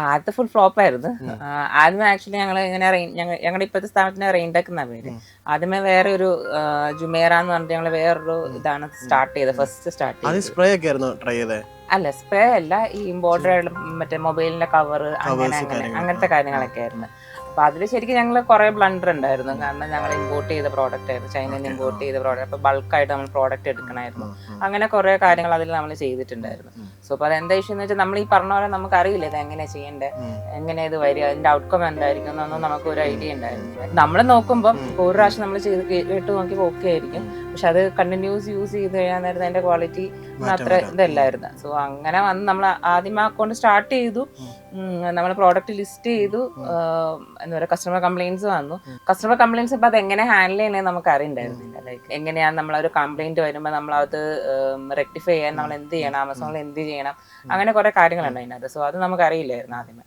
ആദ്യത്തെ full flop ആയിരുന്നു. ആദ്യമേ ആക്ച്വലി ഞങ്ങളുടെ ഇപ്പോഴത്തെ സ്ഥാപനത്തിന് റെയിൻടെക് എന്നാ പേര്. ആദ്യമേ വേറെ ഒരു ജുമേറ എന്ന് പറഞ്ഞിട്ട് ഞങ്ങൾ വേറൊരു ഇതാണ് സ്റ്റാർട്ട് ചെയ്തത്, ഫസ്റ്റ് സ്റ്റാർട്ട് ചെയ്തത്. സ്പ്രേ ഒക്കെ ആയിരുന്നു ട്രൈ ചെയ്തേ? അല്ല, സ്പ്രേ അല്ല, ഈ ഇമ്പോർട്ടഡ് മറ്റേ മൊബൈലിന്റെ കവർ അങ്ങനത്തെ കാര്യങ്ങളൊക്കെ ആയിരുന്നു. അപ്പൊ അതിൽ ശരിക്കും ഞങ്ങൾ കുറെ ബ്ലണ്ടർ ഉണ്ടായിരുന്നു. കാരണം ഞങ്ങൾ ഇമ്പോർട്ട് ചെയ്ത പ്രോഡക്റ്റ് ആയിരുന്നു, ചൈനയിൽ നിന്ന് ഇമ്പോർട്ട് ചെയ്ത പ്രോഡക്റ്റ്. അപ്പൊ ബൾക്കായിട്ട് നമ്മൾ പ്രോഡക്റ്റ് എടുക്കണമായിരുന്നു. അങ്ങനെ കുറെ കാര്യങ്ങൾ അതിൽ നമ്മൾ ചെയ്തിട്ടുണ്ടായിരുന്നു. സോ അപ്പൊ അതെന്താ ഇഷ്യൂ എന്ന് വെച്ചാൽ നമ്മൾ ഈ പറഞ്ഞ പോലെ നമുക്ക് അറിയില്ല ഇത് എങ്ങനെ ചെയ്യേണ്ടത്, എങ്ങനെ ഇത് വരിക, അതിന്റെ ഔട്ട്കം എന്തായിരിക്കും എന്നൊന്നും നമുക്ക് ഒരു ഐഡിയ ഉണ്ടായിരുന്നു. നമ്മൾ നോക്കുമ്പോൾ ഒരു പ്രാവശ്യം നമ്മൾ ചെയ്ത് കേട്ട് നോക്കിയപ്പോൾ ഓക്കെ ആയിരിക്കും, പക്ഷെ അത് കണ്ടിന്യൂസ് യൂസ് ചെയ്ത് കഴിയാൻ നേരത്തെ അതിന്റെ ക്വാളിറ്റി അത്ര ഇതല്ലായിരുന്നു. സോ അങ്ങനെ വന്ന് നമ്മൾ ആദ്യം ആ അക്കൗണ്ട് സ്റ്റാർട്ട് ചെയ്തു, നമ്മൾ പ്രോഡക്റ്റ് ലിസ്റ്റ് ചെയ്തു, എന്താ പറയുക, കസ്റ്റമർ കംപ്ലയിൻസ് വന്നു. കസ്റ്റമർ കംപ്ലയിൻസ് ഇപ്പം അത് എങ്ങനെ ഹാൻഡിൽ ചെയ്യണമെന്ന് നമുക്ക് അറിയണ്ടായിരുന്നില്ല. ലൈക്ക് എങ്ങനെയാണ് നമ്മളൊരു കംപ്ലയിന്റ് വരുമ്പോൾ നമ്മളത് റെക്ടിഫൈ ചെയ്യാൻ നമ്മൾ എന്ത് ചെയ്യണം, ആമസോണിൽ എന്ത് ചെയ്യണം, അങ്ങനെ കുറെ കാര്യങ്ങളുണ്ട് അതിനകത്ത്. സോ അത് നമുക്ക് അറിയില്ലായിരുന്നു ആദ്യമേ.